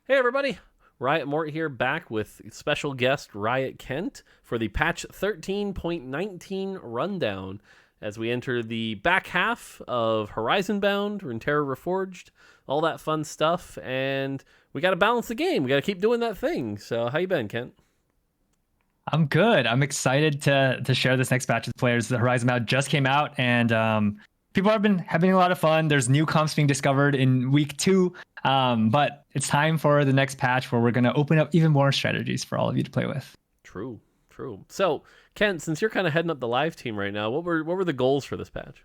Hey everybody, Riot Mort here, back with special guest Riot Kent for the patch 13.19 rundown as we enter the back half of Horizonbound, Runeterra Reforged, all that fun stuff, and we got to balance the game. We got to keep doing that thing. So how you been, Kent? I'm good. I'm excited to share this next batch with players. The Horizonbound just came out, and people have been having a lot of fun. There's new comps being discovered in week 2, but it's time for the next patch where we're going to open up even more strategies for all of you to play with. True. So, Kent, since you're kind of heading up the live team right now, what were the goals for this patch?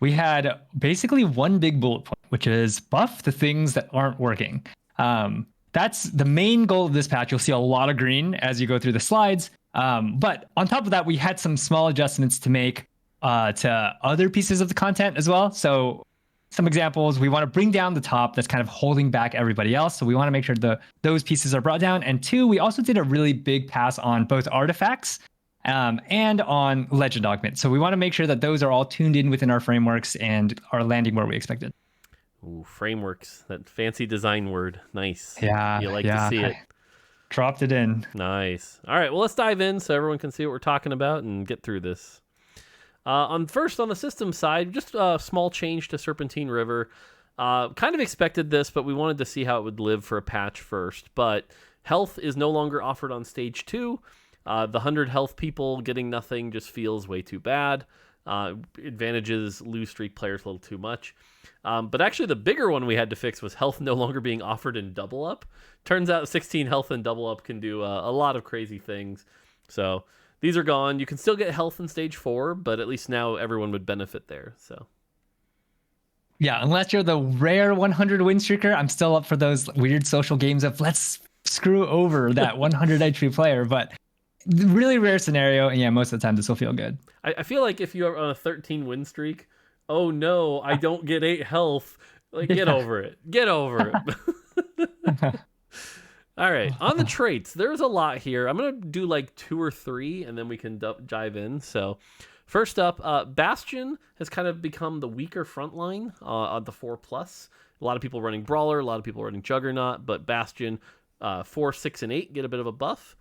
We had basically one big bullet point, which is buff the things that aren't working. That's the main goal of this patch. You'll see a lot of green as you go through the slides. But on top of that, we had some small adjustments to make to other pieces of the content as well. So some examples, we want to bring down the top that's kind of holding back everybody else. So we want to make sure those pieces are brought down. And 2, we also did a really big pass on both artifacts and on legend augments. So we want to make sure that those are all tuned in within our frameworks and are landing where we expected. Ooh, frameworks, that fancy design word. Nice. Yeah. You like to see it. Dropped it in. Nice. All right, well, let's dive in so everyone can see what we're talking about and get through this. On the system side, just a small change to Serpentine River. Kind of expected this, but we wanted to see how it would live for a patch first. But health is no longer offered on stage 2. The 100 health people getting nothing just feels way too bad. Advantages lose streak players a little too much. But actually the bigger one we had to fix was health no longer being offered in double up. Turns out 16 health and double up can do a lot of crazy things. So these are gone. You can still get health in stage 4, but at least now everyone would benefit there. So yeah, unless you're the rare 100 win streaker, I'm still up for those weird social games of let's screw over that 100 HP player. But really rare scenario, and yeah, most of the time this will feel good. I feel like if you're on a 13 win streak, oh no, I don't get 8 health. Like, get over it. Get over it. All right, on the traits, there's a lot here. I'm going to do like 2 or 3, and then we can dive in. So first up, Bastion has kind of become the weaker front line on the 4+. A lot of people running Brawler, a lot of people running Juggernaut, but Bastion 4, 6, and 8 get a bit of a buff.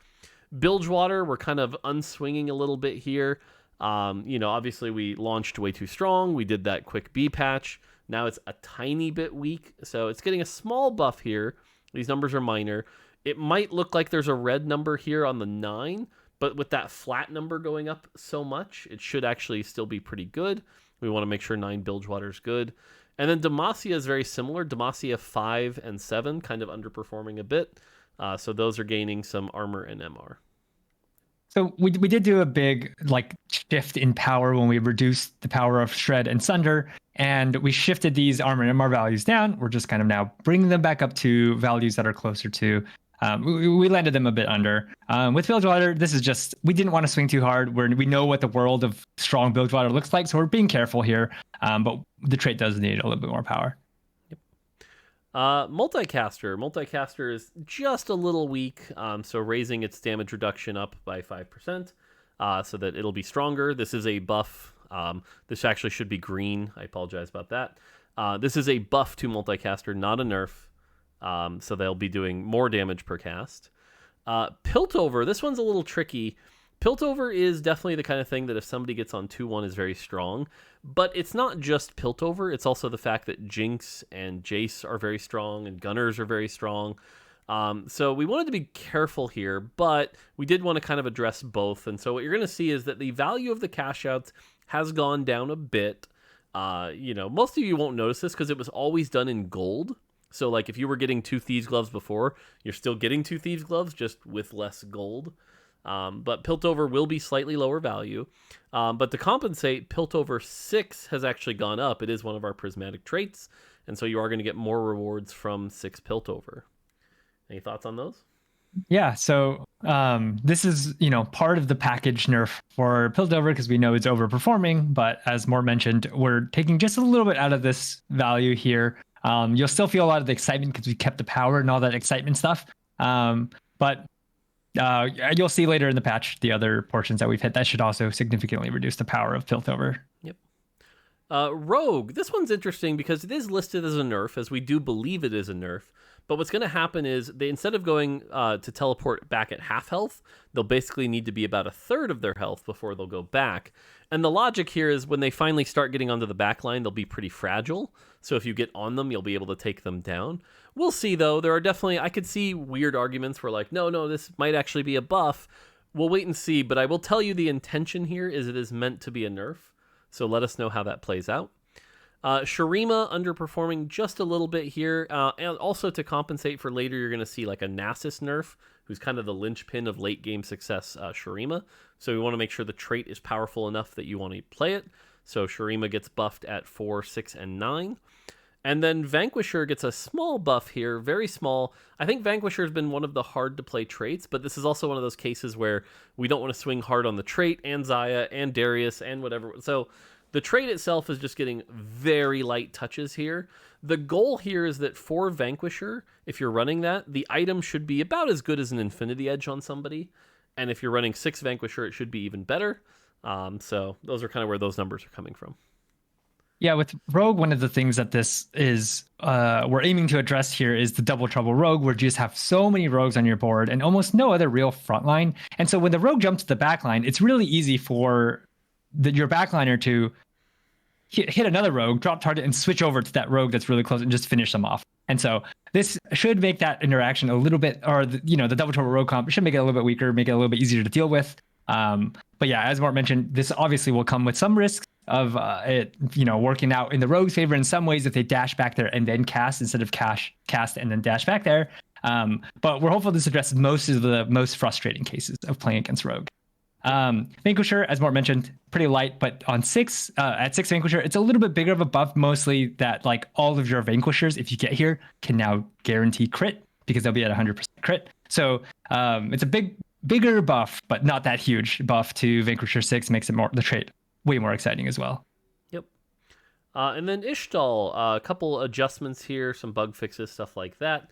Bilgewater, we're kind of unswinging a little bit here. Obviously we launched way too strong. We did that quick B patch. Now it's a tiny bit weak, so it's getting a small buff here. These numbers are minor. It might look like there's a red number here on the 9, but with that flat number going up so much, it should actually still be pretty good. We want to make sure 9 Bilgewater is good. And then Demacia is very similar. Demacia 5 and 7 kind of underperforming a bit. So those are gaining some armor and MR. So we did do a big shift in power when we reduced the power of Shred and Sunder, and we shifted these armor and MR values down. We're just kind of now bringing them back up to values that are closer to. We landed them a bit under. With Bilgewater, this is just, we didn't want to swing too hard. We know what the world of strong Bilgewater looks like, so we're being careful here. But the trait does need a little bit more power. Multicaster is just a little weak, so raising its damage reduction up by 5% so that it'll be stronger. This is a buff. This actually should be green. I apologize about that. This is a buff to Multicaster, not a nerf, so they'll be doing more damage per cast. Piltover, this one's a little tricky. Piltover is definitely the kind of thing that if somebody gets on 2-1 is very strong, but it's not just Piltover, it's also the fact that Jinx and Jace are very strong and Gunners are very strong. So we wanted to be careful here, but we did want to kind of address both. And so what you're going to see is that the value of the cash outs has gone down a bit. Most of you won't notice this because it was always done in gold. So like if you were getting 2 Thieves Gloves before, you're still getting 2 Thieves Gloves just with less gold. But Piltover will be slightly lower value. But to compensate, Piltover 6 has actually gone up. It is one of our prismatic traits. And so you are going to get more rewards from 6 Piltover. Any thoughts on those? Yeah, so this is, part of the package nerf for Piltover because we know it's overperforming. But as Mort mentioned, we're taking just a little bit out of this value here. You'll still feel a lot of the excitement because we kept the power and all that excitement stuff. But you'll see later in the patch the other portions that we've hit that should also significantly reduce the power of Piltover. Yep. Rogue. This one's interesting because it is listed as a nerf, as we do believe it is a nerf. But what's going to happen is they, instead of going to teleport back at half health, they'll basically need to be about a third of their health before they'll go back. And the logic here is when they finally start getting onto the back line, they'll be pretty fragile. So if you get on them, you'll be able to take them down. We'll see, though. There are definitely, I could see weird arguments where like, no, this might actually be a buff. We'll wait and see. But I will tell you the intention here is it is meant to be a nerf. So let us know how that plays out. Shurima underperforming just a little bit here. And also to compensate for later, you're going to see like a Nasus nerf, who's kind of the linchpin of late game success, Shurima. So we want to make sure the trait is powerful enough that you want to play it. So Shurima gets buffed at 4, 6, and 9. And then Vanquisher gets a small buff here, very small. I think Vanquisher has been one of the hard to play traits, but this is also one of those cases where we don't want to swing hard on the trait and Xayah and Darius and whatever. So the trait itself is just getting very light touches here. The goal here is that for Vanquisher, if you're running that, the item should be about as good as an Infinity Edge on somebody. And if you're running 6 Vanquisher, it should be even better. So those are kind of where those numbers are coming from. Yeah, with Rogue, one of the things that this is we're aiming to address here is the double trouble Rogue, where you just have so many Rogues on your board and almost no other real frontline. And so when the Rogue jumps to the backline, it's really easy for your backliner to hit another Rogue, drop target, and switch over to that Rogue that's really close and just finish them off. And so this should make that interaction a little bit, or the double trouble Rogue comp should make it a little bit weaker, make it a little bit easier to deal with. But yeah, as Mort mentioned, this obviously will come with some risks of it, working out in the Rogue's favor in some ways if they dash back there and then cast instead of cast and then dash back there. But we're hopeful this addresses most of the most frustrating cases of playing against Rogue. Vanquisher, as Mort mentioned, pretty light, but on 6, at 6 Vanquisher, it's a little bit bigger of a buff, mostly that like all of your Vanquishers, if you get here, can now guarantee crit because they'll be at 100% crit. So it's a bigger buff, but not that huge buff to Vanquisher 6, makes it the trait way more exciting as well. Yep. And then Ishtal, a couple adjustments here, some bug fixes, stuff like that.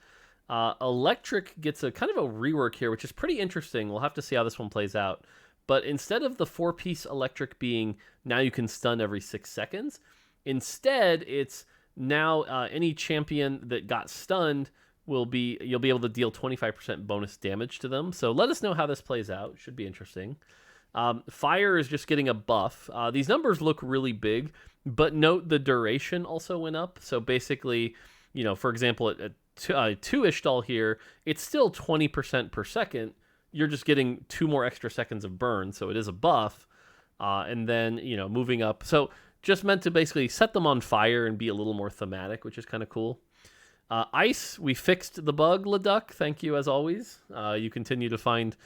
Electric gets a kind of a rework here, which is pretty interesting. We'll have to see how this one plays out. But instead of the 4-piece electric being now you can stun every 6 seconds, instead it's now any champion that got stunned you'll be able to deal 25% bonus damage to them. So let us know how this plays out. Should be interesting. Fire is just getting a buff. These numbers look really big, but note the duration also went up. So basically, for example, at 2 Ishtal here, it's still 20% per second. You're just getting 2 more extra seconds of burn, so it is a buff. And then, moving up. So just meant to basically set them on fire and be a little more thematic, which is kind of cool. Ice, we fixed the bug, Leduc. Thank you, as always. You continue to find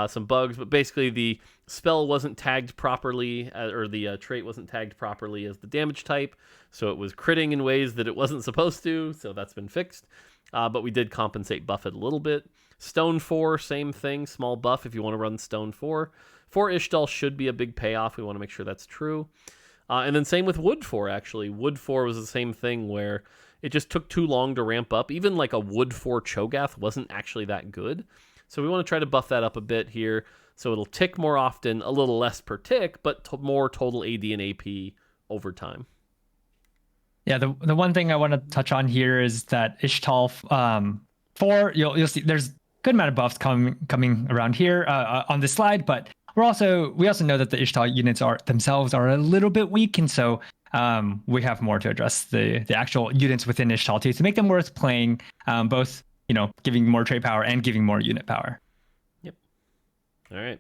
some bugs, but basically the spell wasn't tagged properly, or the trait wasn't tagged properly as the damage type, so it was critting in ways that it wasn't supposed to, so that's been fixed. But we did compensate buff it a little bit. Stone 4, same thing, small buff if you want to run Stone 4. 4 Ishtal should be a big payoff. We want to make sure that's true. And then same with Wood 4, actually. Wood 4 was the same thing where it just took too long to ramp up. Even like a Wood 4 Cho'Gath wasn't actually that good. So we want to try to buff that up a bit here so it'll tick more often, a little less per tick, but more total AD and AP over time. Yeah, the one thing I want to touch on here is that Ishtal 4, you'll see there's a good amount of buffs coming around here on this slide, but we also know that the Ishtal units themselves are a little bit weak, and so we have more to address the actual units within Ishtal too to make them worth playing, both giving more trait power and giving more unit power. Yep. All right.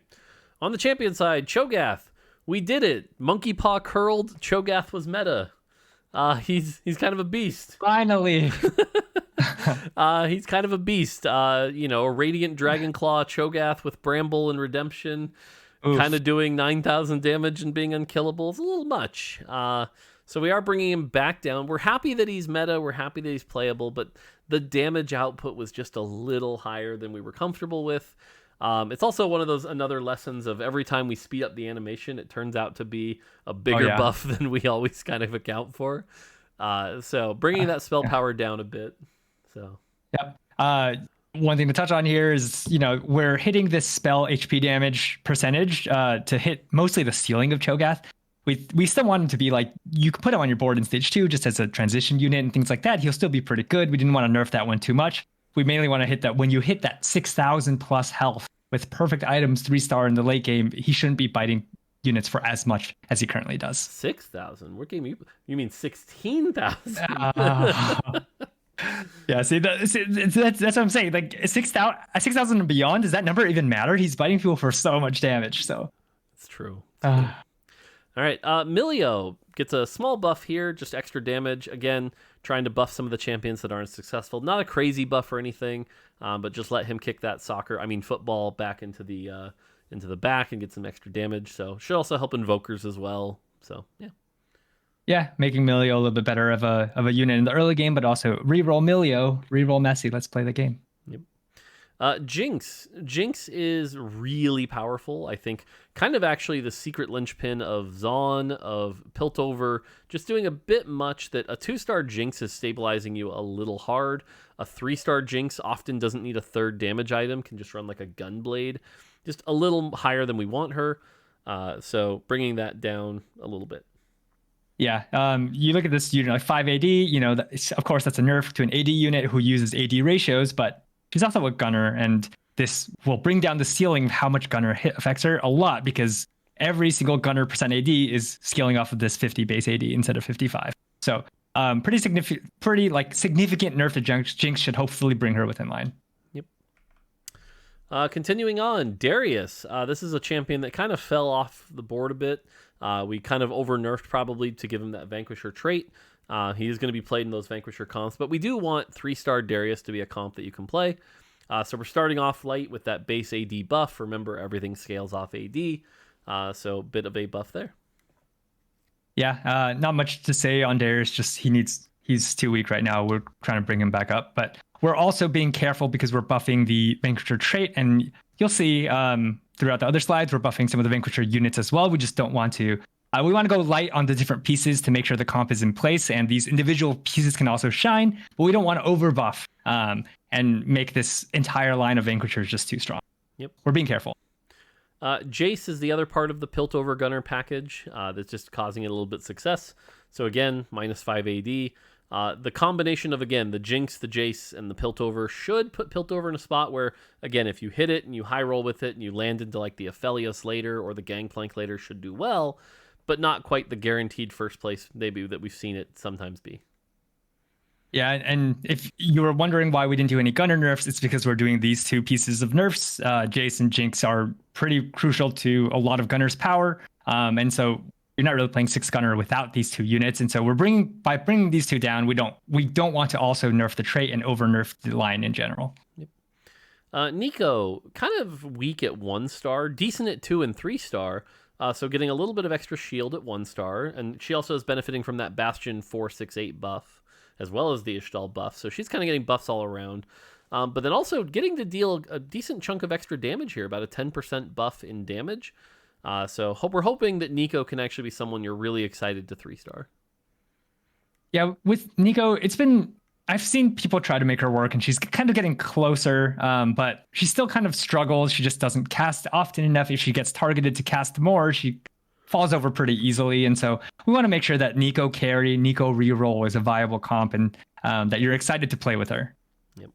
On the champion side, Cho'Gath, we did it. Monkey Paw curled. Cho'Gath was meta. He's kind of a beast. Finally. He's kind of a beast. A Radiant Dragonclaw Cho'Gath with Bramble and Redemption. Kind of doing 9,000 damage and being unkillable. It's a little much. So we are bringing him back down. We're happy that he's meta. We're happy that he's playable, but the damage output was just a little higher than we were comfortable with. It's also one of those another lessons of every time we speed up the animation, it turns out to be a bigger buff than we always kind of account for. So bringing that spell power down a bit. So yep. One thing to touch on here is, we're hitting this spell HP damage percentage to hit mostly the ceiling of Cho'Gath. we still want him to be like, you could put him on your board in stage 2 just as a transition unit and things like that. He'll still be pretty good. We didn't want to nerf that one too much. We mainly want to hit that when you hit that 6,000 plus health with perfect items, 3-star in the late game, he shouldn't be biting units for as much as he currently does. 6,000? What game you mean 16,000? Yeah, see, that's what I'm saying. Like 6,000 and beyond, does that number even matter? He's biting people for so much damage. So it's true. All right, Milio gets a small buff here, just extra damage. Again, trying to buff some of the champions that aren't successful. Not a crazy buff or anything, but just let him kick that football back into the back and get some extra damage. So should also help invokers as well. So yeah. Yeah, making Milio a little bit better of a unit in the early game, but also reroll Milio, reroll Messi. Let's play the game. Yep. Jinx is really powerful. I think kind of actually the secret linchpin of Zaun, of Piltover, just doing a bit much that a 2-star Jinx is stabilizing you a little hard. A 3-star Jinx often doesn't need a 3rd damage item, can just run like a Gunblade, just a little higher than we want her. So bringing that down a little bit. Yeah, you look at this unit like 5 AD, of course that's a nerf to an AD unit who uses AD ratios, but she's also a gunner, and this will bring down the ceiling of how much gunner hit affects her a lot, because every single gunner % AD is scaling off of this 50 base AD instead of 55. So pretty significant nerf to Jinx should hopefully bring her within line. Yep. Continuing on, Darius. This is a champion that kind of fell off the board a bit. We kind of over-nerfed probably to give him that Vanquisher trait. He is going to be played in those Vanquisher comps, but we do want 3-star Darius to be a comp that you can play. So we're starting off light with that base AD buff. Remember, everything scales off AD, so a bit of a buff there. Yeah, not much to say on Darius, just he's too weak right now. We're trying to bring him back up, but we're also being careful because we're buffing the Vanquisher trait, and you'll see throughout the other slides, we're buffing some of the Vanquisher units as well. We just don't want to. We want to go light on the different pieces to make sure the comp is in place, and these individual pieces can also shine, but we don't want to over buff and make this entire line of Vanquishers just too strong. Yep. We're being careful. Jace is the other part of the Piltover Gunner package that's just causing it a little bit success. So again, -5 AD. The combination of, again, the Jinx, the Jace, and the Piltover should put Piltover in a spot where, again, if you hit it and you high roll with it and you land into like the Aphelios later or the Gangplank later, should do well, but not quite the guaranteed first place debut that we've seen it sometimes be. Yeah, and if you were wondering why we didn't do any gunner nerfs, it's because we're doing these two pieces of nerfs. Jace and Jinx are pretty crucial to a lot of gunner's power, and so you're not really playing 6 gunner without these 2 units. And so by bringing these 2 down, we don't want to also nerf the trait and over nerf the line in general. Yep. Nico, kind of weak at 1-star, decent at 2 and 3-star. So getting a little bit of extra shield at 1-star, and she also is benefiting from that Bastion 4/6/8 buff, as well as the Ishtal buff. So she's kind of getting buffs all around. But then also getting to deal a decent chunk of extra damage here, about a 10% buff in damage. So we're hoping that Nico can actually be someone you're really excited to 3-star. Yeah, with Nico, I've seen people try to make her work, and she's kind of getting closer, but she still kind of struggles. She just doesn't cast often enough. If she gets targeted to cast more, she falls over pretty easily. And so we want to make sure that Nico carry, Nico reroll is a viable comp, and that you're excited to play with her. Yep.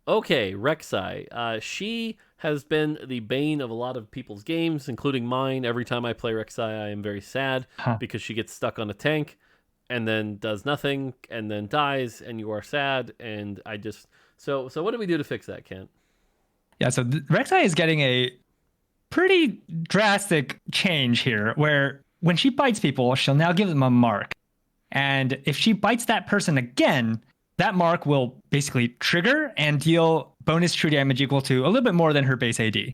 Okay, Rek'Sai. She has been the bane of a lot of people's games, including mine. Every time I play Rek'Sai, I am very sad because she gets stuck on a tank and then does nothing and then dies, and you are sad. And I just so what do we do to fix that, Kent? Yeah, so Rek'Sai is getting a pretty drastic change here, where when she bites people, she'll now give them a mark, and if she bites that person again, that mark will basically trigger and deal bonus true damage equal to a little bit more than her base AD.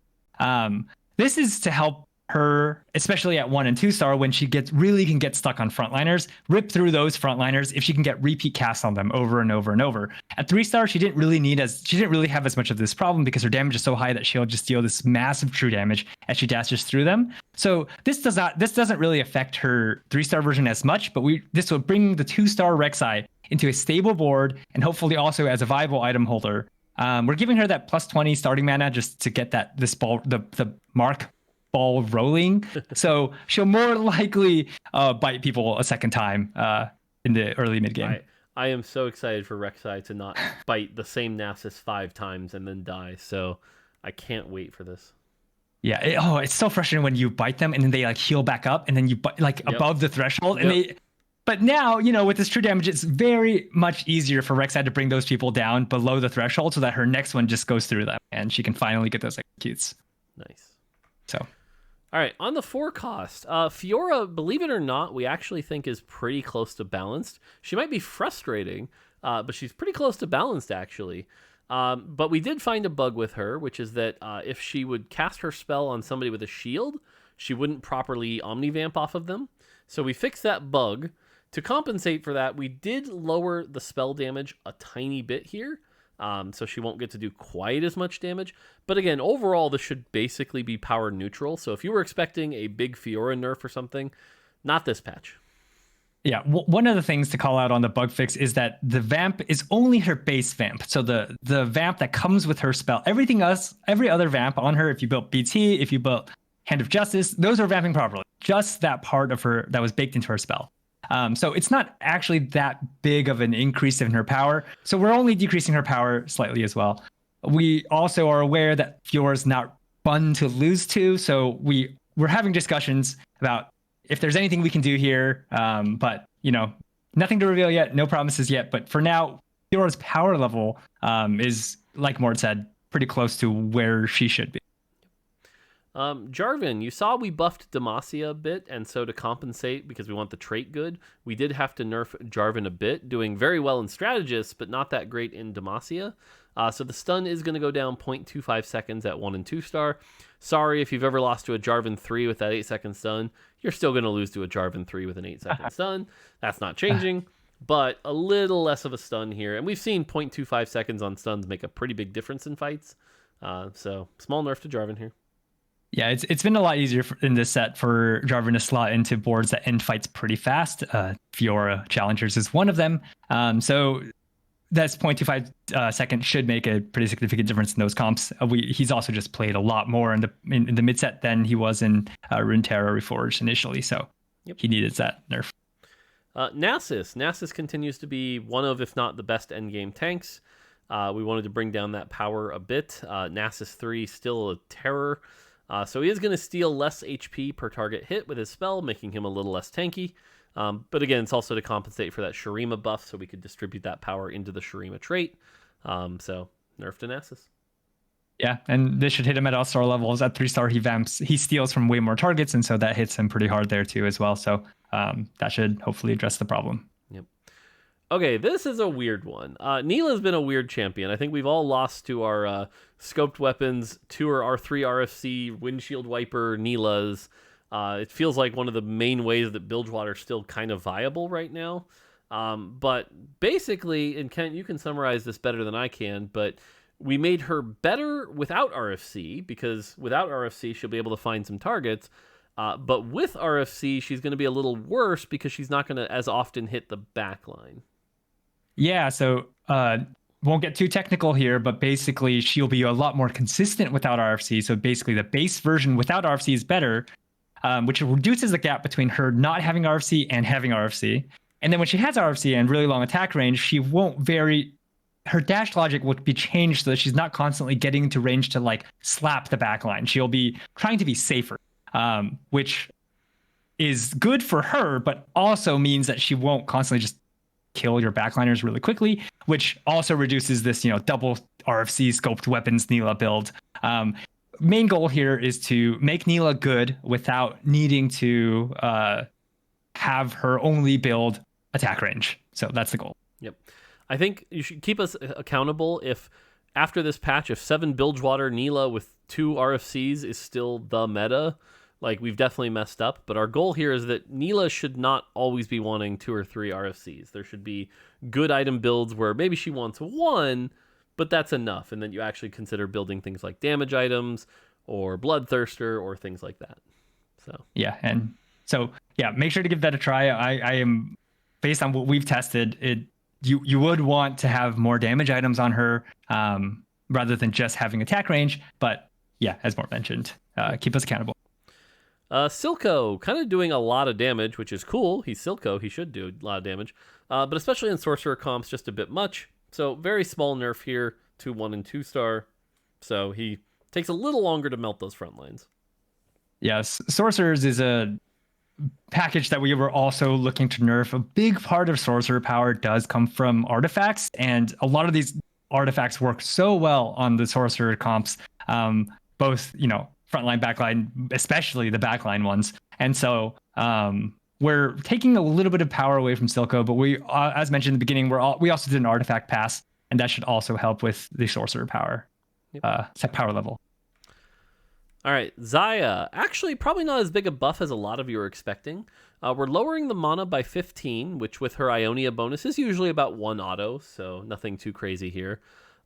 This is to help her, especially at 1 and 2-star, when she can get stuck on frontliners, rip through those frontliners if she can get repeat casts on them over and over and over. At 3-star, she didn't really have as much of this problem because her damage is so high that she'll just deal this massive true damage as she dashes through them. So this doesn't really affect her 3-star version as much, but this will bring the 2-star Rek'Sai into a stable board and hopefully also as a viable item holder. We're giving her that +20 starting mana just to get the mark ball rolling. So she'll more likely bite people a second time in the early mid game. I am so excited for Rek'Sai to not bite the same Nasus 5 times and then die. So I can't wait for this. Yeah. It's so frustrating when you bite them and then they like heal back up and then you bite like above the threshold and they. But now, with this true damage, it's very much easier for Rek'Sai to bring those people down below the threshold so that her next one just goes through them and she can finally get those executes. Nice. So, all right, on the 4 cost, Fiora, believe it or not, we actually think is pretty close to balanced. She might be frustrating, but she's pretty close to balanced, actually. But we did find a bug with her, which is that if she would cast her spell on somebody with a shield, she wouldn't properly Omnivamp off of them. So we fixed that bug. To compensate for that, we did lower the spell damage a tiny bit here, so she won't get to do quite as much damage. But again, overall, this should basically be power neutral. So if you were expecting a big Fiora nerf or something, not this patch. Yeah, one of the things to call out on the bug fix is that the vamp is only her base vamp. So the vamp that comes with her spell, everything else, every other vamp on her, if you built BT, if you built Hand of Justice, those are vamping properly. Just that part of her that was baked into her spell. So it's not actually that big of an increase in her power. So we're only decreasing her power slightly as well. We also are aware that Fiora's not fun to lose to. So we're having discussions about if there's anything we can do here. But, nothing to reveal yet. No promises yet. But for now, Fiora's power level is, like Mort said, pretty close to where she should be. Jarvan, you saw we buffed Demacia a bit, and so to compensate, because we want the trait good, we did have to nerf Jarvan a bit, doing very well in Strategist, but not that great in Demacia. So the stun is going to go down 0.25 seconds at 1 and 2 star. Sorry if you've ever lost to a Jarvan 3 with that 8-second stun. You're still going to lose to a Jarvan 3 with an 8-second stun. That's not changing, but a little less of a stun here. And we've seen 0.25 seconds on stuns make a pretty big difference in fights. So small nerf to Jarvan here. Yeah, it's been a lot easier in this set for Jarvan to slot into boards that end fights pretty fast. Fiora Challengers is one of them. So that's 0.25 seconds should make a pretty significant difference in those comps. He's also just played a lot more in the mid set than he was in Runeterra Reforged initially. So he needed that nerf. Nasus continues to be one of, if not the best endgame tanks. We wanted to bring down that power a bit. Nasus 3 still a terror. So he is going to steal less HP per target hit with his spell, making him a little less tanky. But again, it's also to compensate for that Shurima buff, so we could distribute that power into the Shurima trait. So nerf to Nasus. Yeah, and this should hit him at all star levels. At 3-star, he steals from way more targets, and so that hits him pretty hard there too as well. So that should hopefully address the problem. Yep. Okay, this is a weird one. Nila's been a weird champion. I think we've all lost to our scoped weapons, to our R3 RFC, windshield wiper Nilas. It feels like one of the main ways that Bilgewater's still kind of viable right now. But basically, and Kent, you can summarize this better than I can, but we made her better without RFC, because without RFC, she'll be able to find some targets. But with RFC, she's going to be a little worse because she's not going to as often hit the back line. Yeah, so won't get too technical here, but basically she'll be a lot more consistent without RFC. So basically the base version without RFC is better, which reduces the gap between her not having RFC and having RFC. And then when she has RFC and really long attack range, she won't vary. Her dash logic would be changed so that she's not constantly getting to range to like slap the back line. She'll be trying to be safer, which is good for her, but also means that she won't constantly just kill your backliners really quickly, which also reduces this, double RFC scoped weapons Nila build. Main goal here is to make Nila good without needing to have her only build attack range. So that's the goal. Yep. I think you should keep us accountable if after this patch, if 7 Bilgewater Nila with 2 RFCs is still the meta, like we've definitely messed up. But our goal here is that Nila should not always be wanting 2 or 3 RFCs. There should be good item builds where maybe she wants 1, but that's enough. And then you actually consider building things like damage items or Bloodthirster or things like that. So make sure to give that a try. I am, based on what we've tested, you would want to have more damage items on her rather than just having attack range. But yeah, as Mort mentioned, keep us accountable. Silco, kind of doing a lot of damage, which is cool. He's Silco, he should do a lot of damage. But especially in Sorcerer comps, just a bit much. So very small nerf here to 1 and 2 star. So he takes a little longer to melt those front lines. Yes, Sorcerers is a package that we were also looking to nerf. A big part of Sorcerer power does come from artifacts, and a lot of these artifacts work so well on the Sorcerer comps, both, frontline, backline, especially the backline ones. And so we're taking a little bit of power away from Silco, but we, as mentioned in the beginning, we also did an artifact pass, and that should also help with the Sorcerer power, set power level. All right, Xayah. Actually, probably not as big a buff as a lot of you are expecting. We're lowering the mana by 15, which with her Ionia bonus is usually about 1 auto, so nothing too crazy here.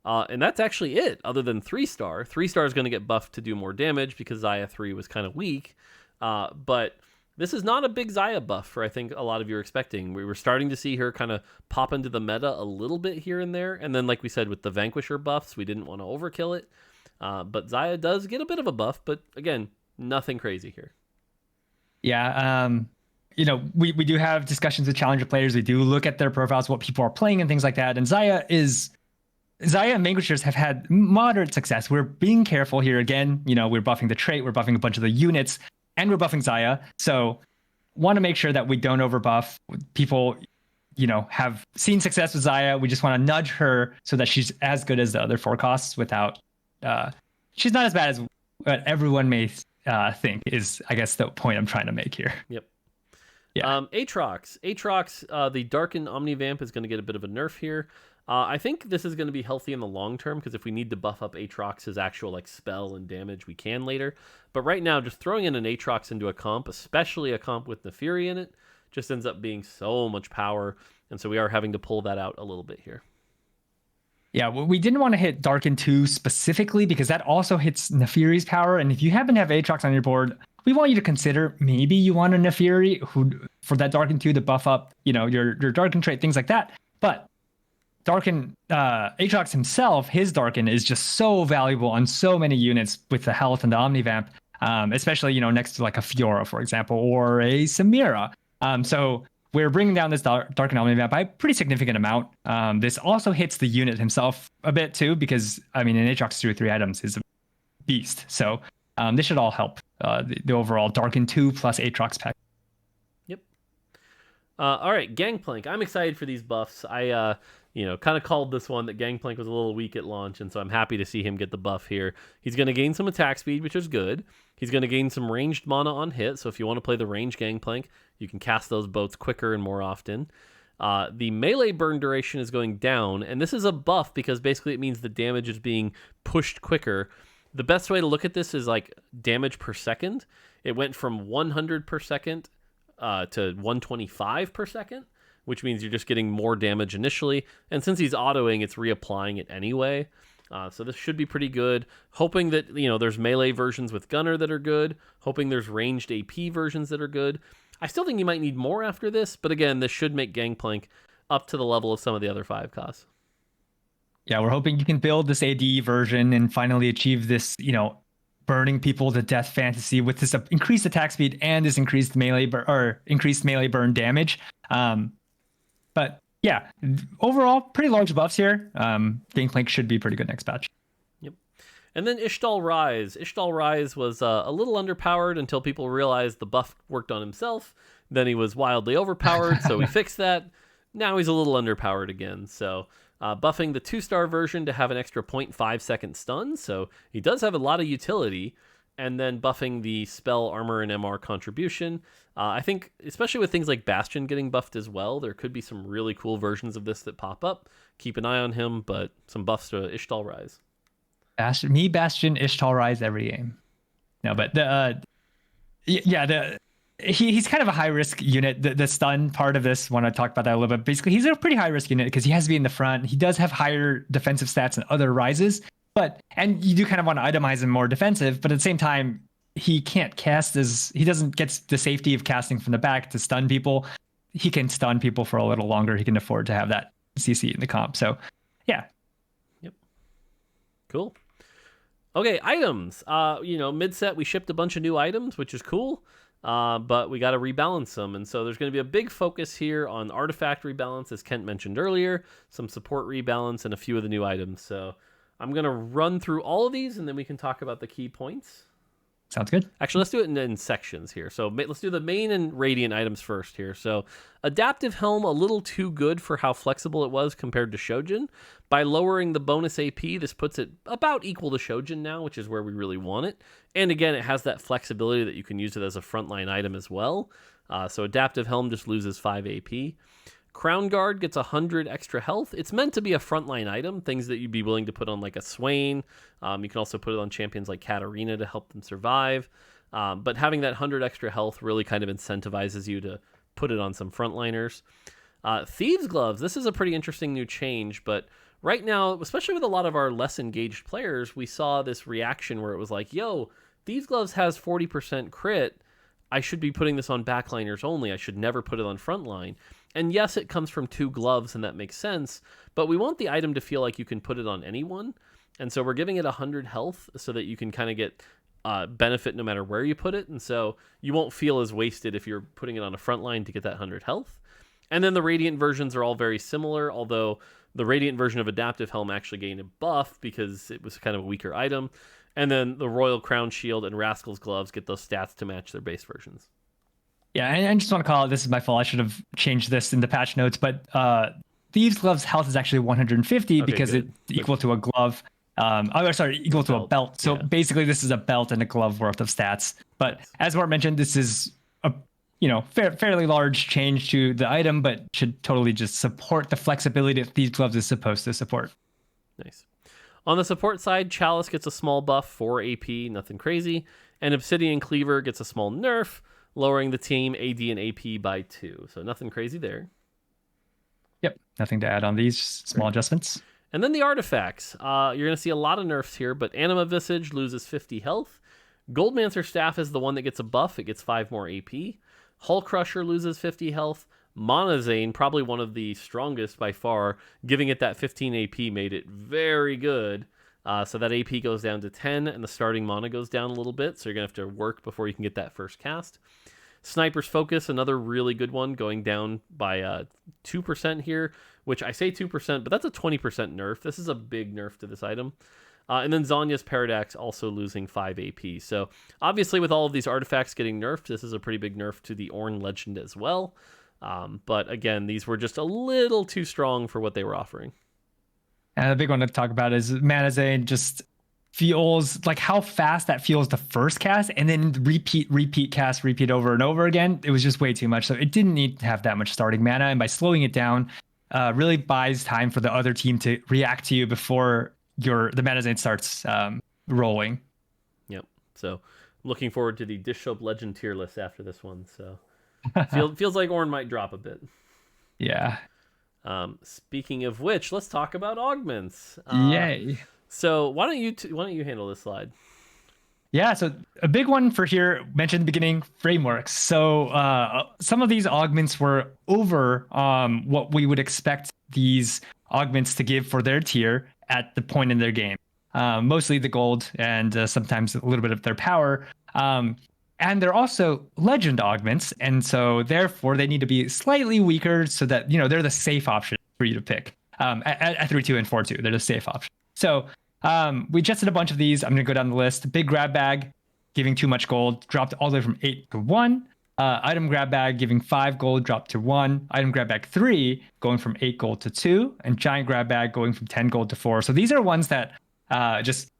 And that's actually it, other than 3-star. 3-star is going to get buffed to do more damage because Xayah 3 was kind of weak. But this is not a big Xayah buff for, I think, a lot of you are expecting. We were starting to see her kind of pop into the meta a little bit here and there. And then, like we said, with the Vanquisher buffs, we didn't want to overkill it. But Xayah does get a bit of a buff, but again, nothing crazy here. Yeah, we do have discussions with challenger players. We do look at their profiles, what people are playing, and things like that. And Xayah and Vanquishers have had moderate success. We're being careful here again. We're buffing the trait, we're buffing a bunch of the units, and we're buffing Xayah. So want to make sure that we don't overbuff. People, have seen success with Xayah. We just want to nudge her so that she's as good as the other forecasts without. She's not as bad as what everyone may think is, I guess, the point I'm trying to make here. Yep. Yeah. Aatrox, the Darken Omnivamp is going to get a bit of a nerf here. I think this is going to be healthy in the long term, because if we need to buff up Aatrox's actual spell and damage, we can later. But right now, just throwing in an Aatrox into a comp, especially a comp with Neferi in it, just ends up being so much power. And so we are having to pull that out a little bit here. Yeah, we didn't want to hit Darken 2 specifically because that also hits Neferi's power. And if you happen to have Aatrox on your board, we want you to consider maybe you want a Neferi for that Darken 2 to buff up, your Darken trait, things like that. But Darken, Aatrox himself, his Darken is just so valuable on so many units with the health and the Omnivamp, especially, next to like a Fiora, for example, or a Samira. So we're bringing down this Darken Omnivamp by a pretty significant amount. This also hits the unit himself a bit too, because, an Aatrox 2 or 3 items is a beast. So this should all help the overall Darken 2 plus Aatrox pack. Yep. All right, Gangplank. I'm excited for these buffs. I kind of called this one that Gangplank was a little weak at launch, and so I'm happy to see him get the buff here. He's going to gain some attack speed, which is good. He's going to gain some ranged mana on hit, so if you want to play the ranged Gangplank, you can cast those boats quicker and more often. The melee burn duration is going down, and this is a buff because basically it means the damage is being pushed quicker. The best way to look at this is like damage per second. It went from 100 per second to 125 per second, which means you're just getting more damage initially. And since he's autoing, it's reapplying it anyway. So this should be pretty good. Hoping that, there's melee versions with Gunner that are good. Hoping there's ranged AP versions that are good. I still think you might need more after this, but again, this should make Gangplank up to the level of some of the other 5 costs. Yeah, we're hoping you can build this AD version and finally achieve this, burning people to death fantasy with this increased attack speed and this increased melee burn damage. But yeah, overall, pretty large buffs here. Gangplank should be pretty good next patch. Yep. And then Ishtal Rise. Ishtal Rise was a little underpowered until people realized the buff worked on himself. Then he was wildly overpowered, so we fixed that. Now he's a little underpowered again. So buffing the 2-star version to have an extra 0.5 second stun. So he does have a lot of utility. And then buffing the spell, armor, and MR contribution. I think, especially with things like Bastion getting buffed as well, there could be some really cool versions of this that pop up. Keep an eye on him, but some buffs to Ishtal Rise. Bastion, Ishtal Rise every game. No, but he's kind of a high risk unit. The stun part of this, want to talk about that a little bit. Basically, he's a pretty high risk unit because he has to be in the front. He does have higher defensive stats than other rises. And you do kind of want to itemize him more defensive, but at the same time, he can't cast he doesn't get the safety of casting from the back to stun people. He can stun people for a little longer. He can afford to have that CC in the comp. So, yeah. Yep. Cool. Okay, items. Mid-set we shipped a bunch of new items, which is cool. But we got to rebalance them. And so there's going to be a big focus here on artifact rebalance, as Kent mentioned earlier, some support rebalance, and a few of the new items. So I'm going to run through all of these, and then we can talk about the key points. Sounds good. Actually, let's do it in sections here. So let's do the main and radiant items first here. So adaptive helm, a little too good for how flexible it was compared to Shojin. By lowering the bonus AP, this puts it about equal to Shojin now, which is where we really want it. And again, it has that flexibility that you can use it as a frontline item as well. So adaptive helm just loses 5 AP. Crown Guard gets 100 extra health. It's meant to be a frontline item, things that you'd be willing to put on like a Swain. You can also put it on champions like Katarina to help them survive. But having that 100 extra health really kind of incentivizes you to put it on some frontliners. Thieves Gloves, this is a pretty interesting new change, but right now, especially with a lot of our less engaged players, we saw this reaction where it was like, yo, Thieves Gloves has 40% crit. I should be putting this on backliners only. I should never put it on frontline. And yes, it comes from 2 gloves, and that makes sense, but we want the item to feel like you can put it on anyone. And so we're giving it 100 health so that you can kind of get benefit no matter where you put it. And so you won't feel as wasted if you're putting it on a frontline to get that 100 health. And then the Radiant versions are all very similar, although the Radiant version of Adaptive Helm actually gained a buff because it was kind of a weaker item. And then the Royal Crown Shield and Rascal's Gloves get those stats to match their base versions. Yeah, and I just want to call it, this is my fault. I should have changed this in the patch notes, but Thieves Gloves health is actually 150 because it's equal to a glove. Equal to a belt. So basically this is a belt and a glove worth of stats. But as Mort mentioned, this is a fairly large change to the item, but should totally just support the flexibility that Thieves Gloves is supposed to support. Nice. On the support side, Chalice gets a small buff, 4 AP, nothing crazy. And Obsidian Cleaver gets a small nerf, lowering the team AD and AP by 2. So nothing crazy there. Yep, nothing to add on these small adjustments. And then the artifacts. You're going to see a lot of nerfs here, but Anima Visage loses 50 health. Goldmancer Staff is the one that gets a buff. It gets 5 more AP. Hull Crusher loses 50 health. Monazane, probably one of the strongest by far, giving it that 15 AP made it very good. So that AP goes down to 10, and the starting mana goes down a little bit, so you're going to have to work before you can get that first cast. Sniper's Focus, another really good one, going down by 2% here, which I say 2%, but that's a 20% nerf. This is a big nerf to this item. And then Zonya's Paradox also losing 5 AP. So obviously with all of these artifacts getting nerfed, this is a pretty big nerf to the Ornn Legend as well. But again, these were just a little too strong for what they were offering. And the big one to talk about is Manazane just feels like how fast that feels the first cast, and then repeat cast, repeat over and over again. It was just way too much. So it didn't need to have that much starting mana. And by slowing it down, really buys time for the other team to react to you before the Manazane starts rolling. Yep. So looking forward to the Dish Soap Legend tier list after this one. So feels like Ornn might drop a bit. Yeah. Speaking of which, let's talk about augments. Yay. So why don't you handle this slide? Yeah, so a big one for here, mentioned in the beginning, frameworks. So some of these augments were over what we would expect these augments to give for their tier at the point in their game. Mostly the gold and sometimes a little bit of their power. And they're also legend augments, and so therefore they need to be slightly weaker so that they're the safe option for you to pick at 3-2 and 4-2. They're the safe option. So we adjusted a bunch of these. I'm going to go down the list. Big grab bag, giving too much gold, dropped all the way from 8 to 1. Item grab bag, giving 5 gold, dropped to 1. Item grab bag 3, going from 8 gold to 2. And giant grab bag, going from 10 gold to 4. So these are ones that just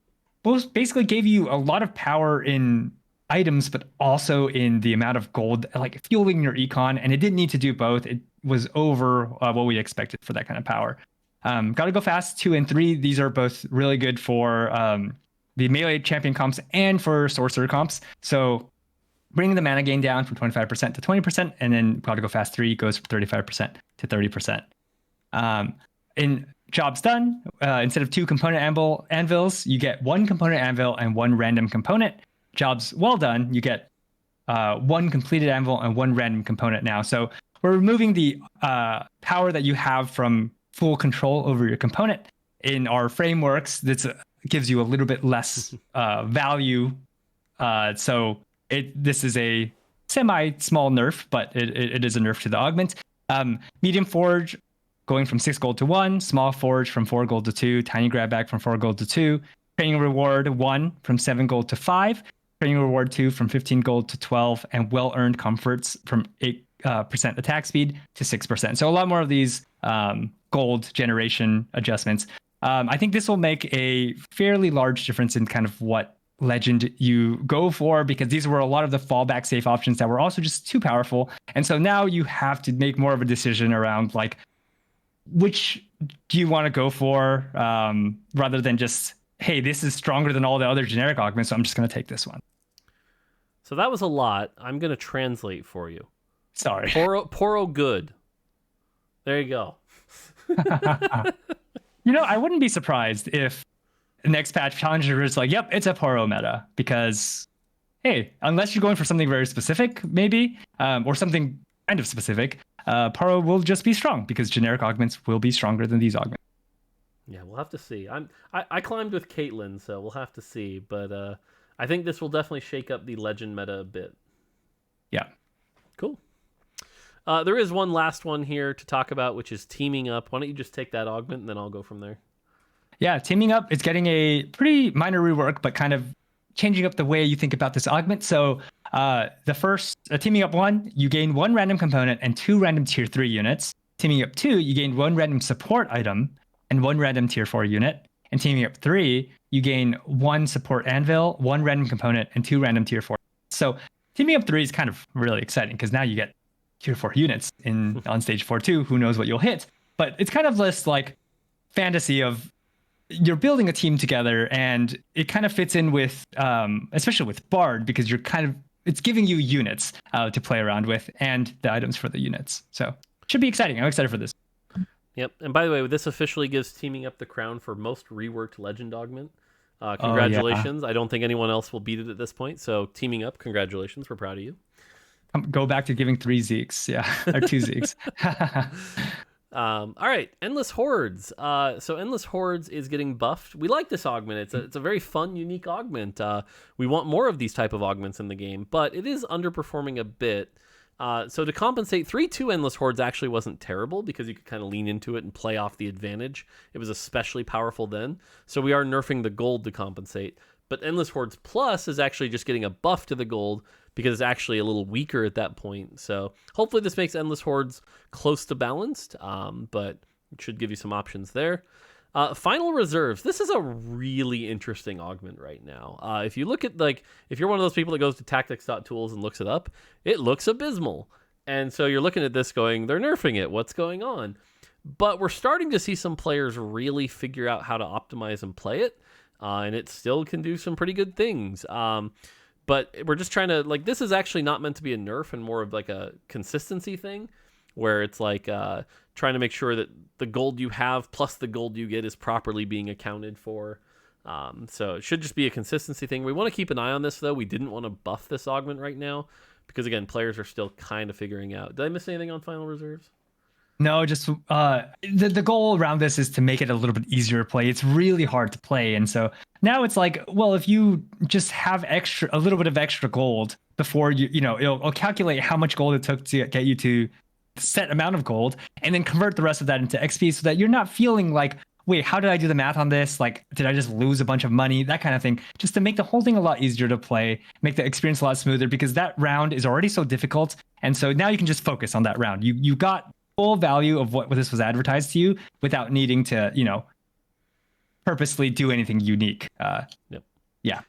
basically gave you a lot of power in items, but also in the amount of gold, like fueling your econ. And it didn't need to do both. It was over what we expected for that kind of power. Gotta go fast, 2 and 3. These are both really good for the melee champion comps and for sorcerer comps. So bringing the mana gain down from 25% to 20%, and then gotta go fast 3 goes from 35% to 30%. In jobs done, instead of 2 component anvils, you get 1 component anvil and 1 random component. Jobs well done, you get 1 completed anvil and 1 random component now. So we're removing the power that you have from full control over your component. In our frameworks, that's gives you a little bit less value. So this is a semi-small nerf, but it is a nerf to the augment. Medium Forge going from 6 gold to 1, Small Forge from 4 gold to 2, Tiny Grab Bag from 4 gold to 2, Training Reward 1 from 7 gold to 5, Training Reward 2 from 15 gold to 12, and Well-Earned Comforts from 8% attack speed to 6%. So a lot more of these gold generation adjustments. I think this will make a fairly large difference in kind of what legend you go for, because these were a lot of the fallback safe options that were also just too powerful. And so now you have to make more of a decision around like, which do you want to go for, rather than just, hey, this is stronger than all the other generic augments, so I'm just going to take this one. So that was a lot. I'm going to translate for you. Sorry. Poro good. There you go. I wouldn't be surprised if the next patch Challenger is like, yep, it's a Poro meta, because, hey, unless you're going for something very specific, maybe, or something kind of specific, Poro will just be strong because generic augments will be stronger than these augments. Yeah, we'll have to see. I climbed with Caitlyn, so we'll have to see. But I think this will definitely shake up the legend meta a bit. Yeah. Cool. There is one last one here to talk about, which is teaming up. Why don't you just take that augment, and then I'll go from there. Yeah, teaming up is getting a pretty minor rework, but kind of changing up the way you think about this augment. So the first teaming up 1, you gain 1 random component and 2 random tier 3 units. Teaming up 2, you gain 1 random support item and 1 random tier 4 unit. And teaming up 3, you gain 1 support anvil, 1 random component, and 2 random tier 4. So teaming up 3 is kind of really exciting because now you get tier 4 units on stage 4 too. Who knows what you'll hit? But it's kind of this like fantasy of you're building a team together, and it kind of fits in with, especially with Bard, because it's giving you units to play around with and the items for the units. So should be exciting. I'm excited for this. Yep. And by the way, this officially gives teaming up the crown for most reworked legend augment. Congratulations. I don't think anyone else will beat it at this point. So teaming up, congratulations. We're proud of you. Go back to giving 3 Zeeks. Yeah. Or 2 Zeeks. All right, Endless Hordes. So Endless Hordes is getting buffed. We like this augment. It's a very fun, unique augment. We want more of these type of augments in the game, but it is underperforming a bit. So to compensate, 3/2 Endless Hordes actually wasn't terrible because you could kind of lean into it and play off the advantage. It was especially powerful then. So we are nerfing the gold to compensate. But Endless Hordes Plus is actually just getting a buff to the gold because it's actually a little weaker at that point. So hopefully this makes Endless Hordes close to balanced, but it should give you some options there. Final Reserves. This is a really interesting augment right now. If you look at, if you're one of those people that goes to tactics.tools and looks it up, it looks abysmal. And so you're looking at this going, they're nerfing it. What's going on? But we're starting to see some players really figure out how to optimize and play it. And it still can do some pretty good things. But we're just trying to, this is actually not meant to be a nerf and more of like a consistency thing where it's trying to make sure that the gold you have plus the gold you get is properly being accounted for. So it should just be a consistency thing. We want to keep an eye on this, though. We didn't want to buff this augment right now because, again, players are still kind of figuring out. Did I miss anything on Final Reserves? No, just the goal around this is to make it a little bit easier to play. It's really hard to play, and so now it's like, well, if you just have a little bit of extra gold before it'll calculate how much gold it took to get you to set amount of gold, and then convert the rest of that into XP, so that you're not feeling like, wait, how did I do the math on this? Did I just lose a bunch of money? That kind of thing, just to make the whole thing a lot easier to play, make the experience a lot smoother, because that round is already so difficult, and so now you can just focus on that round. You got full value of what this was advertised to you without needing to, purposely do anything unique. Yep. Yeah.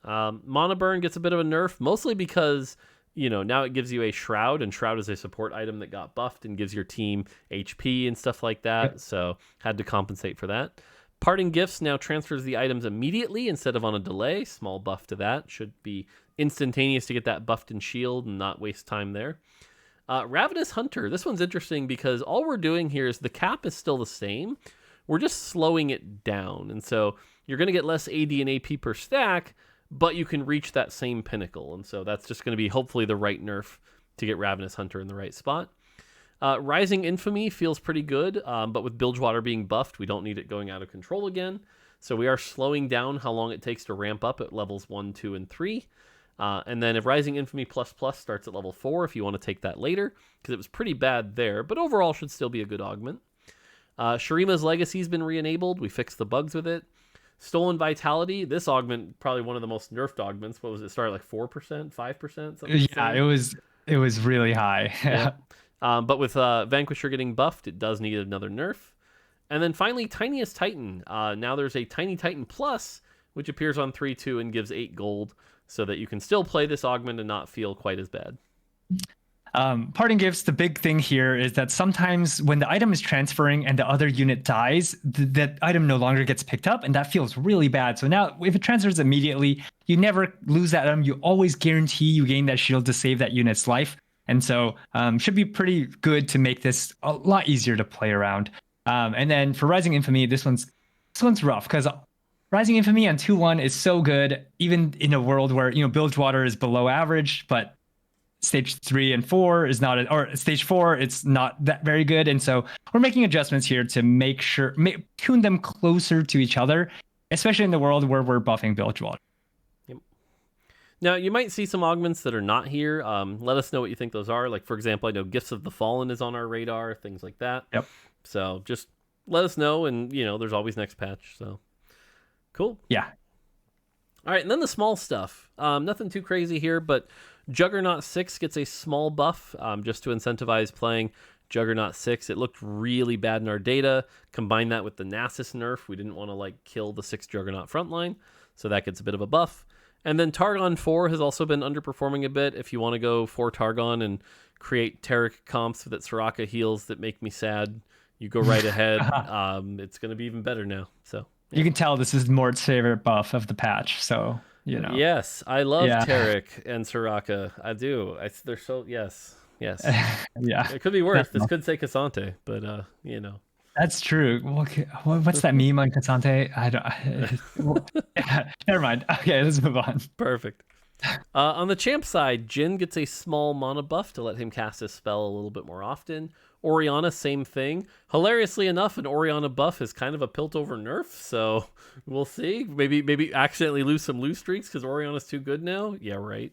Mana Burn gets a bit of a nerf, mostly because, now it gives you a Shroud, and Shroud is a support item that got buffed and gives your team HP and stuff like that. Yep. So had to compensate for that. Parting Gifts now transfers the items immediately instead of on a delay. Small buff to that. Should be instantaneous to get that buffed and shield and not waste time there. Ravenous Hunter. This one's interesting because all we're doing here is the cap is still the same. We're just slowing it down. And so you're going to get less AD and AP per stack, but you can reach that same pinnacle. And so that's just going to be hopefully the right nerf to get Ravenous Hunter in the right spot. Rising Infamy feels pretty good, but with Bilgewater being buffed, we don't need it going out of control again. So we are slowing down how long it takes to ramp up at levels 1, 2, and 3. And then if Rising Infamy Plus Plus starts at level 4 if you want to take that later, because it was pretty bad there, but overall should still be a good augment. Shurima's Legacy's been re-enabled. We fixed the bugs with it. Stolen Vitality, this augment, probably one of the most nerfed augments. What was it? Started like 4%, 5%? Yeah, it was really high. Yeah. But with Vanquisher getting buffed, it does need another nerf. And then finally, Tiniest Titan. Now there's a Tiny Titan Plus, which appears on 3-2 and gives 8 gold, so that you can still play this augment and not feel quite as bad. Parting gifts, the big thing here is that sometimes when the item is transferring and the other unit dies, that item no longer gets picked up, and that feels really bad. So now if it transfers immediately, you never lose that item. You always guarantee you gain that shield to save that unit's life. And so should be pretty good to make this a lot easier to play around. And then for Rising Infamy, this one's rough because Rising Infamy on 2-1 is so good, even in a world where, Bilgewater is below average, but stage 3 and 4 is not, or stage 4, it's not that very good. And so we're making adjustments here to make sure, tune them closer to each other, especially in the world where we're buffing Bilgewater. Yep. Now, you might see some augments that are not here. Let us know what you think those are. Like, for example, I know Gifts of the Fallen is on our radar, things like that. Yep. So just let us know, and, there's always next patch. So cool. Yeah. All right, and then the small stuff. Nothing too crazy here, but Juggernaut 6 gets a small buff just to incentivize playing Juggernaut 6. It looked really bad in our data. Combine that with the Nasus nerf. We didn't want to kill the 6 Juggernaut frontline, so that gets a bit of a buff. And then Targon 4 has also been underperforming a bit. If you want to go for Targon and create Taric comps that Soraka heals that make me sad, you go right ahead. It's going to be even better now. So you can tell this is Mort's favorite buff of the patch, so Yes, I love Taric and Soraka. I do. They're so yes. Yeah. It could be worse. This could say Cassante, but That's true. What's that meme on Cassante? I don't. Never mind. Okay, let's move on. Perfect. On the champ side, Jhin gets a small mana buff to let him cast his spell a little bit more often. Orianna, same thing. Hilariously enough, an Orianna buff is kind of a Piltover nerf, so we'll see. Maybe accidentally lose some loose streaks because Orianna's too good now. Yeah, right.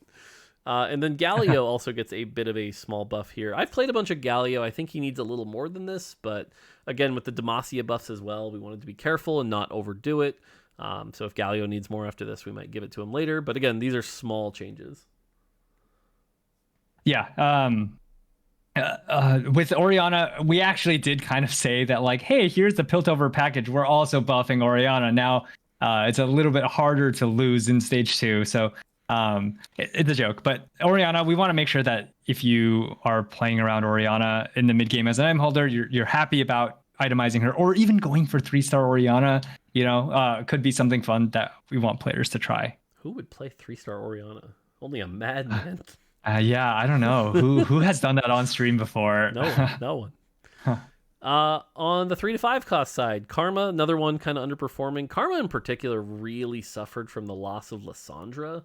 And then Galio also gets a bit of a small buff here. I've played a bunch of Galio. I think he needs a little more than this, but again, with the Demacia buffs as well, we wanted to be careful and not overdo it. So if Galio needs more after this, we might give it to him later. But again, these are small changes. Yeah. With Orianna, we actually did kind of say that hey, here's the Piltover package. We're also buffing Orianna. Now it's a little bit harder to lose in stage 2. So it's a joke. But Orianna, we want to make sure that if you are playing around Orianna in the mid game as an item holder, you're happy about itemizing her, or even going for 3-star Orianna. Could be something fun that we want players to try. Who would play 3-star Orianna? Only a madman. Yeah, I don't know who has done that on stream before. No one. Huh. On the 3 to 5 cost side, Karma, another one kind of underperforming. Karma in particular really suffered from the loss of Lysandra.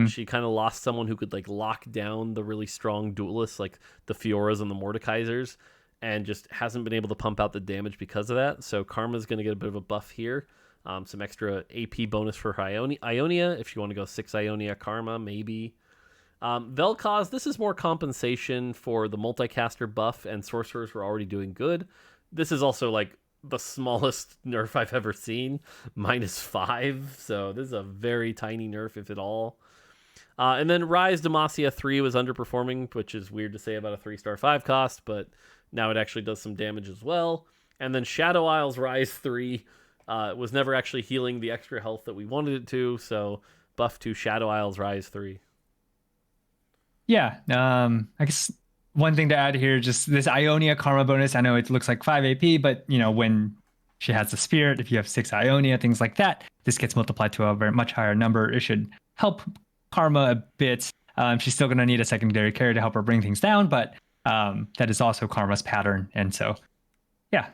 She kind of lost someone who could lock down the really strong duelists like the Fioras and the Mordekaisers, and just hasn't been able to pump out the damage because of that. So Karma's going to get a bit of a buff here. Some extra AP bonus for Ionia if you want to go 6 Ionia Karma, maybe. Vel'Koz, this is more compensation for the multicaster buff, and sorcerers were already doing good. This is also the smallest nerf I've ever seen, -5. So this is a very tiny nerf, if at all. And then Rise Demacia 3 was underperforming, which is weird to say about a 3-star 5 cost, but now it actually does some damage as well. And then Shadow Isles Rise 3 was never actually healing the extra health that we wanted it to, so buff to Shadow Isles Rise 3. Yeah, I guess one thing to add here, just this Ionia Karma bonus. I know it looks like 5 AP, but when she has the Spirit, if you have 6 Ionia, things like that, this gets multiplied to a very much higher number. It should help Karma a bit. She's still going to need a secondary carry to help her bring things down, but that is also Karma's pattern. And so, yeah.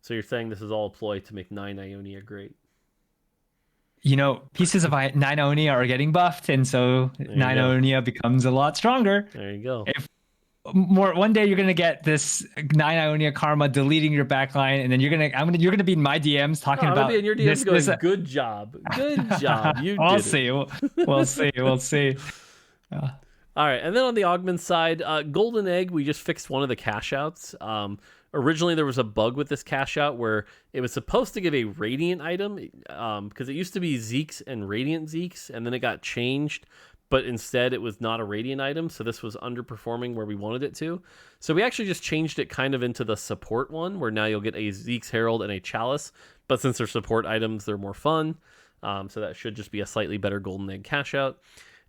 So you're saying this is all a ploy to make 9 Ionia great? Pieces of 9 Ionia are getting buffed, and so 9 Ionia becomes a lot stronger. There you go. more one day you're gonna get this 9 Ionia Karma deleting your backline, and then you're gonna be in my DMs talking I'm gonna be about in your DMs going, "Good job, good job, you we'll did see. it." We'll see. We'll see. All right, and then on the Augment side, Golden Egg, we just fixed one of the cash outs. Originally, there was a bug with this cash out where it was supposed to give a Radiant item, because it used to be Zeke's and Radiant Zeke's, and then it got changed, but instead it was not a Radiant item, so this was underperforming where we wanted it to. So we actually just changed it kind of into the support one, where now you'll get a Zeke's Herald and a Chalice, but since they're support items, they're more fun, so that should just be a slightly better Golden Egg cash out.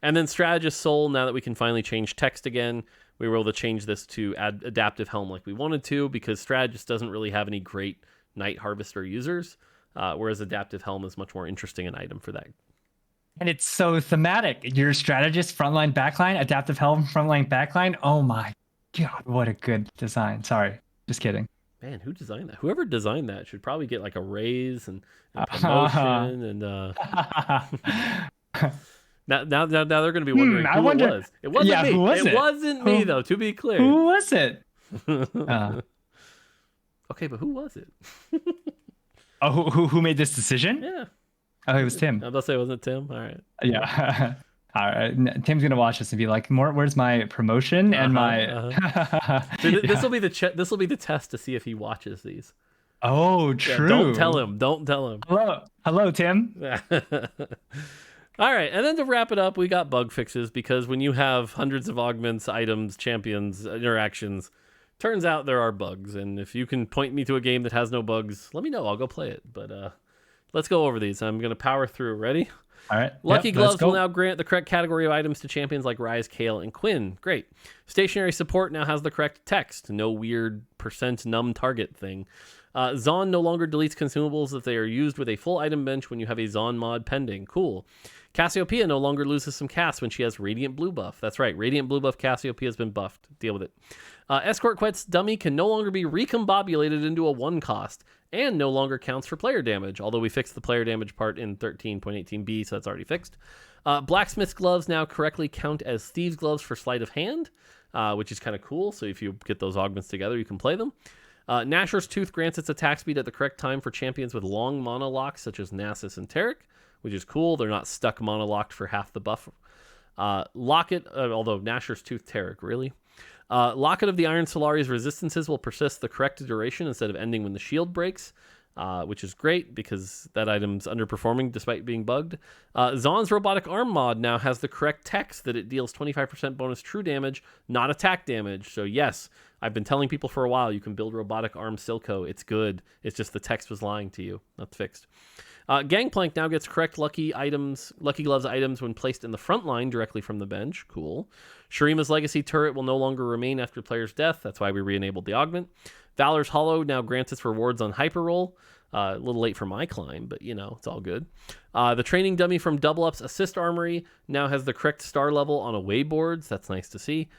And then Strategist Soul, now that we can finally change text again, we were able to change this to add Adaptive Helm like we wanted to, because Strategist doesn't really have any great Night Harvester users, whereas Adaptive Helm is much more interesting an item for that. And it's so thematic. Your Strategist frontline backline, Adaptive Helm frontline backline. Oh my god, what a good design. Sorry, just kidding. Man, who designed that? Whoever designed that should probably get like a raise and promotion and Now they're going to be wondering who it was. It wasn't me. Who was it? It wasn't me, though, to be clear. Who was it? Okay, but who was it? Oh, who made this decision? Yeah. Oh, it was Tim. I'm about to say it wasn't Tim. All right. Yeah. All right. Tim's going to watch this and be like, where's my promotion and my... So this will be the test to see if he watches these. Oh, true. Yeah, don't tell him. Hello, Tim. All right, and then to wrap it up, we got bug fixes, because when you have hundreds of augments, items, champions, interactions, turns out there are bugs. And if you can point me to a game that has no bugs, let me know. I'll go play it. But let's go over these. I'm going to power through. Ready? All right. Lucky Gloves will now grant the correct category of items to champions like Ryze, Kale, and Quinn. Great. Stationary Support now has the correct text. No weird %num target thing. Zon no longer deletes consumables if they are used with a full item bench when you have a Zon mod pending. Cool. Cassiopeia no longer loses some cast when she has Radiant Blue buff. That's right, Radiant Blue buff Cassiopeia has been buffed. Deal with it. Escort Quet's dummy can no longer be recombobulated into a 1 cost and no longer counts for player damage, although we fixed the player damage part in 13.18b, so that's already fixed. Blacksmith's gloves now correctly count as Thieves' gloves for sleight of hand, which is kind of cool, so if you get those augments together, you can play them. Nasher's Tooth grants its attack speed at the correct time for champions with long monolocks such as Nasus and Taric, which is cool. They're not stuck monolocked for half the buff. Locket, although Nasher's Tooth Taric, really? Locket of the Iron Solari's resistances will persist the correct duration instead of ending when the shield breaks, which is great because that item's underperforming despite being bugged. Zon's Robotic Arm mod now has the correct text that it deals 25% bonus true damage, not attack damage. So yes, I've been telling people for a while you can build Robotic Arm Silco. It's good. It's just the text was lying to you. That's fixed. Gangplank now gets correct Lucky Gloves items when placed in the front line directly from the bench. Cool. Shurima's Legacy Turret will no longer remain after player's death. That's why we re-enabled the augment. Valor's Hollow now grants its rewards on Hyper Roll. A little late for my climb, but it's all good. The training dummy from Double Up's Assist Armory now has the correct star level on away boards. That's nice to see.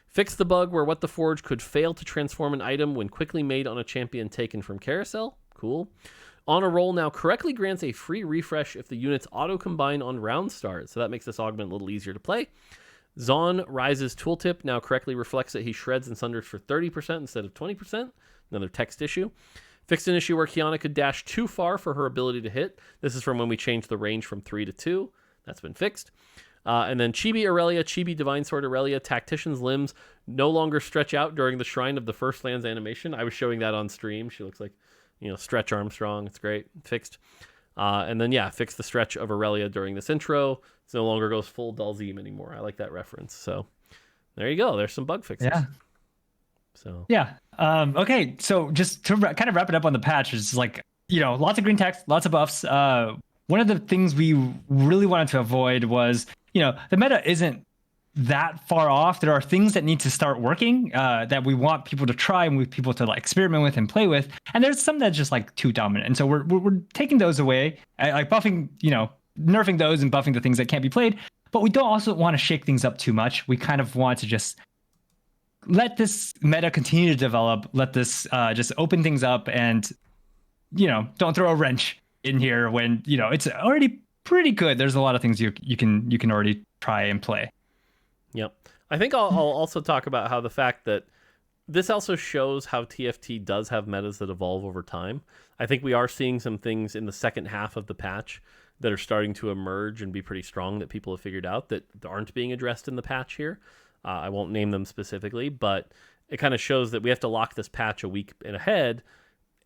Fix the bug where What the Forge could fail to transform an item when quickly made on a champion taken from Carousel. Cool. On a Roll now correctly grants a free refresh if the units auto-combine on round start, so that makes this augment a little easier to play. Zon Ryze's tooltip now correctly reflects that he shreds and sunders for 30% instead of 20%, another text issue. Fixed an issue where Kiana could dash too far for her ability to hit. This is from when we changed the range from 3 to 2. That's been fixed. And then Chibi Aurelia, Chibi Divine Sword Aurelia, Tactician's limbs no longer stretch out during the Shrine of the First Lands animation. I was showing that on stream. She looks like Stretch Armstrong. It's great. Fixed. And then, fix the stretch of Aurelia during this intro. It no longer goes full Dalzim anymore. I like that reference. So there you go. There's some bug fixes. Yeah. So. Yeah. Okay. So just to kind of wrap it up on the patch, it's like, lots of green text, lots of buffs. One of the things we really wanted to avoid was, the meta isn't that far off. There are things that need to start working that we want people to try and people to experiment with and play with, and there's some that's just too dominant, and so we're taking those away, like buffing, nerfing those and buffing the things that can't be played. But we don't also want to shake things up too much. We kind of want to just let this meta continue to develop, let this just open things up, and don't throw a wrench in here when it's already pretty good. There's a lot of things you can already try and play. Yep. I think I'll also talk about how the fact that this also shows how TFT does have metas that evolve over time. I think we are seeing some things in the second half of the patch that are starting to emerge and be pretty strong that people have figured out that aren't being addressed in the patch here. I won't name them specifically, but it kind of shows that we have to lock this patch a week in ahead.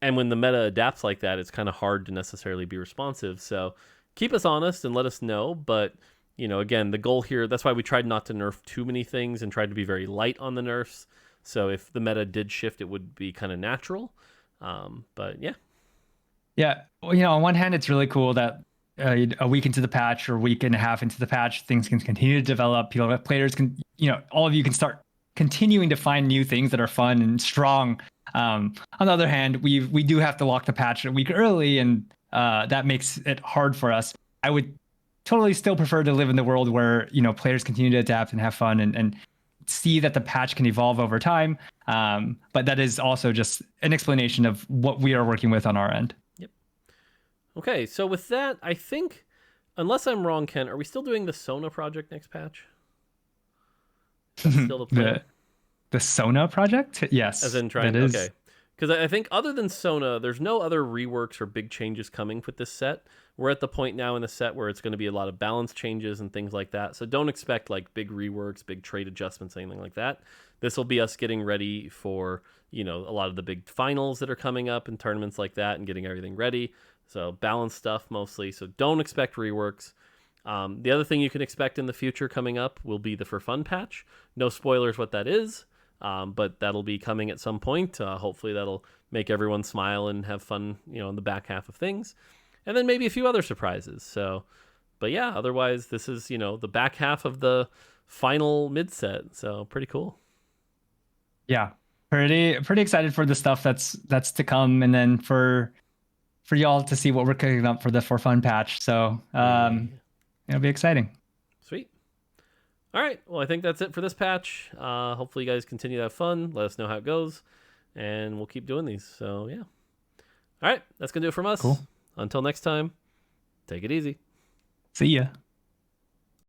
And when the meta adapts like that, it's kind of hard to necessarily be responsive. So keep us honest and let us know. But, again, the goal here, that's why we tried not to nerf too many things and tried to be very light on the nerfs. So if the meta did shift, it would be kind of natural. But yeah. Yeah. Well, on one hand, it's really cool that a week into the patch or a week and a half into the patch, things can continue to develop. Players can, all of you can start continuing to find new things that are fun and strong. On the other hand, we do have to lock the patch a week early, and that makes it hard for us. I would totally still prefer to live in the world where players continue to adapt and have fun and see that the patch can evolve over time. But that is also just an explanation of what we are working with on our end. Yep. Okay, so with that, I think, unless I'm wrong, Ken, are we still doing the Sona project next patch? Is that still the plan? The Sona project? Yes. As in trying, okay. Because I think other than Sona, there's no other reworks or big changes coming with this set. We're at the point now in the set where it's going to be a lot of balance changes and things like that. So don't expect like big reworks, big trade adjustments, anything like that. This will be us getting ready for, a lot of the big finals that are coming up and tournaments like that and getting everything ready. So balance stuff mostly. So don't expect reworks. The other thing you can expect in the future coming up will be the For Fun patch. No spoilers what that is. But that'll be coming at some point. Hopefully that'll make everyone smile and have fun, in the back half of things. And then maybe a few other surprises. So, but yeah, otherwise this is, the back half of the final mid set. So pretty cool. Yeah. Pretty excited for the stuff that's to come. And then for y'all to see what we're cooking up for the For Fun patch. So, it'll be exciting. Sweet. All right. Well, I think that's it for this patch. Hopefully you guys continue to have fun. Let us know how it goes. And we'll keep doing these. So, yeah. All right. That's going to do it from us. Cool. Until next time, take it easy. See ya.